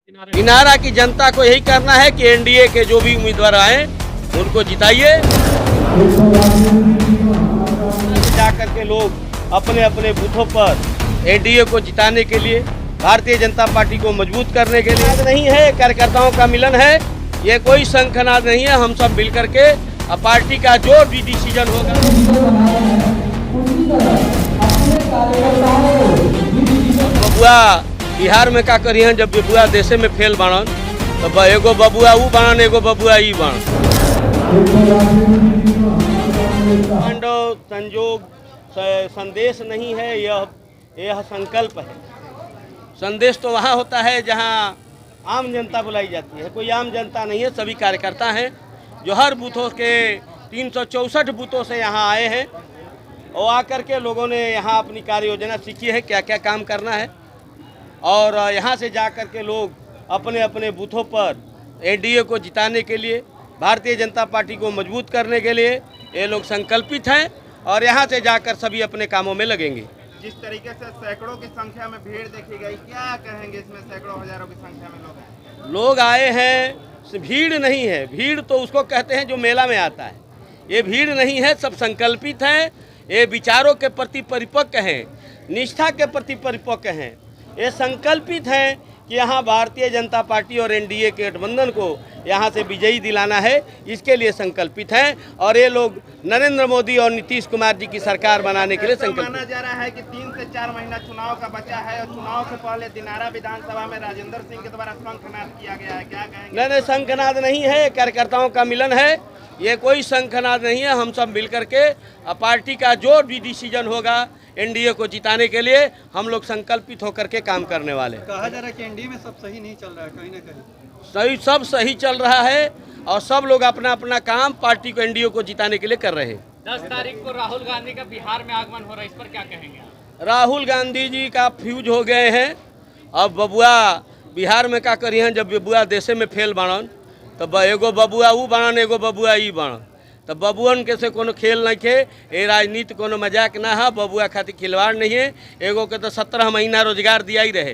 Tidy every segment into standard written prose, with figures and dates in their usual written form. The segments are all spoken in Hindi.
दिनारा की जनता को यही करना है कि एनडीए के जो भी उम्मीदवार आए उनको जिताइए। जाकर के लोग अपने अपने बूथों पर एनडीए को जिताने के लिए, भारतीय जनता पार्टी को मजबूत करने के लिए नहीं है, कार्यकर्ताओं का मिलन है। ये कोई शंखनाद नहीं है। हम सब मिलकर के पार्टी का जो भी डिसीजन होगा। बबुआ बिहार में का करिए जब बबुआ देशे में फेल बाणन तो एगो बबुआ ऊ बाणन, एगो बबुआ ई बाणन। संजोग संदेश नहीं है, यह संकल्प है। संदेश तो वहाँ होता है जहाँ आम जनता बुलाई जाती है। कोई आम जनता नहीं है, सभी कार्यकर्ता हैं जो हर बूथों के 364 बूथों से यहाँ आए हैं और आकर के लोगों ने यहाँ अपनी कार्य योजना सीखी है, क्या क्या काम करना है। और यहाँ से जाकर के लोग अपने अपने बूथों पर एनडीए को जिताने के लिए, भारतीय जनता पार्टी को मजबूत करने के लिए ये लोग संकल्पित हैं और यहाँ से जाकर सभी अपने कामों में लगेंगे। जिस तरीके से सैकड़ों की संख्या में भीड़ देखी गई, क्या कहेंगे इसमें? सैकड़ों हजारों की संख्या में लोग आए हैं। भीड़ नहीं है, भीड़ तो उसको कहते हैं जो मेला में आता है। ये भीड़ नहीं है, सब संकल्पित हैं। ये विचारों के प्रति परिपक्व हैं, निष्ठा के प्रति परिपक्व हैं। ये संकल्पित हैं कि यहाँ भारतीय जनता पार्टी और एनडीए के गठबंधन को यहाँ से विजयी दिलाना है, इसके लिए संकल्पित हैं। और ये लोग नरेंद्र मोदी और नीतीश कुमार जी की सरकार बनाने के लिए संकल्पित। माना जा रहा है कि 3 से 4 महीना चुनाव का बचा है और चुनाव से पहले दिनारा विधानसभा में राजेंद्र सिंह के द्वारा शंखनाद किया गया है, क्या कहेंगे? नहीं, शंखनाद नहीं है, कार्यकर्ताओं का मिलन है। ये कोई शंखनाद नहीं है। हम सब मिलकर के पार्टी का जो भी डिसीजन होगा एनडीए को जिताने के लिए हम लोग संकल्पित होकर के काम करने वाले। कहा जा रहा है कि एनडीए में सब सही नहीं चल रहा है, कहीं ना कहीं सही, सब सही चल रहा है और सब लोग अपना अपना काम पार्टी को एनडीए को जिताने के लिए कर रहे हैं। 10 तारीख को राहुल गांधी का बिहार में आगमन हो रहा है, इस पर क्या कहेंगे? राहुल गांधी जी का फ्यूज हो गए हैं। अब बबुआ बिहार में का करिए जब बबुआ देशे में फेल बाणन तो एगो बबुआ ऊ बाणन, एगो बबुआ ई बाणन। तो बबुअन के से कोनो खेल नहीं खे। ये राजनीति कोनो मजाक ना है। बबुआ खातिर खिलवाड़ नहीं है। एगो के तो 17 महीना रोजगार दिया ही रहे।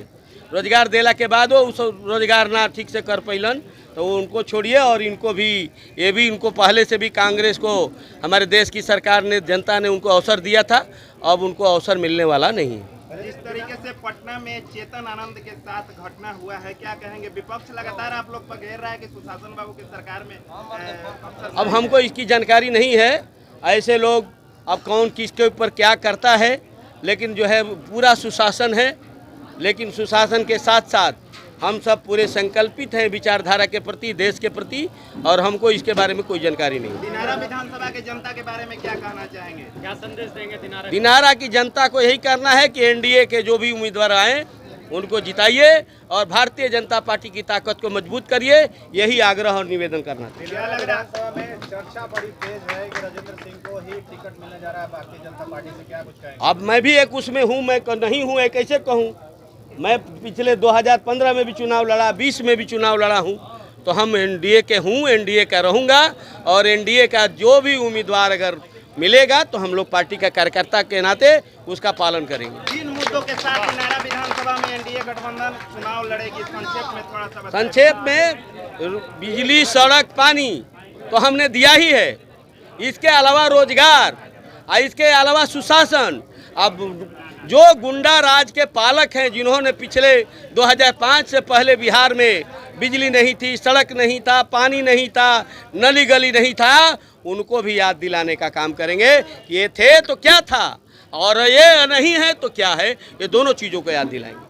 रोजगार देला के बाद वो उस रोजगार ना ठीक से कर पैलन तो उनको छोड़िए। और इनको भी, ये भी इनको पहले से भी कांग्रेस को हमारे देश की सरकार ने, जनता ने उनको अवसर दिया था। अब उनको अवसर मिलने वाला नहीं है। जिस तरीके से पटना में चेतन आनंद के साथ घटना हुआ है, क्या कहेंगे? विपक्ष लगातार आप लोग पर घेर रहा है कि सुशासन बाबू की सरकार में अब हमको इसकी जानकारी नहीं है। ऐसे लोग अब कौन किसके ऊपर क्या करता है, लेकिन जो है पूरा सुशासन है। लेकिन सुशासन के साथ साथ हम सब पूरे संकल्पित हैं विचारधारा के प्रति, देश के प्रति, और हमको इसके बारे में कोई जानकारी नहीं। दिनारा विधानसभा के जनता के बारे में क्या कहना चाहेंगे? क्या संदेश देंगे दिनारा की जनता को यही करना है कि एनडीए के जो भी उम्मीदवार आए उनको जिताइए और भारतीय जनता पार्टी की ताकत को मजबूत करिए। यही आग्रह और निवेदन करना चाहिए। विधानसभा में चर्चा बड़ी तेज है कि राजेंद्र सिंह को ही टिकट मिलने जा रहा है भारतीय जनता पार्टी से, क्या कुछ कहेंगे? अब मैं भी एक उसमें हूँ, मैं नहीं हूँ, कैसे कहूँ? मैं पिछले 2015 में भी चुनाव लड़ा, 20 में भी चुनाव लड़ा हूँ। तो हम एनडीए के हूँ, एनडीए का रहूँगा। और एनडीए का जो भी उम्मीदवार अगर मिलेगा तो हम लोग पार्टी का कार्यकर्ता के नाते उसका पालन करेंगे। जिन मुद्दों के साथ दिनारा विधानसभा में एनडीए गठबंधन चुनाव लड़ेगी, संक्षेप में थोड़ा सा बताएं। संक्षेप में बिजली, सड़क, पानी तो हमने दिया ही है। इसके अलावा रोजगार और इसके अलावा सुशासन। अब जो गुंडा राज के पालक हैं, जिन्होंने पिछले 2005 से पहले बिहार में बिजली नहीं थी, सड़क नहीं था, पानी नहीं था, नली गली नहीं था, उनको भी याद दिलाने का काम करेंगे कि ये थे तो क्या था और ये नहीं है तो क्या है। ये दोनों चीज़ों को याद दिलाएंगे।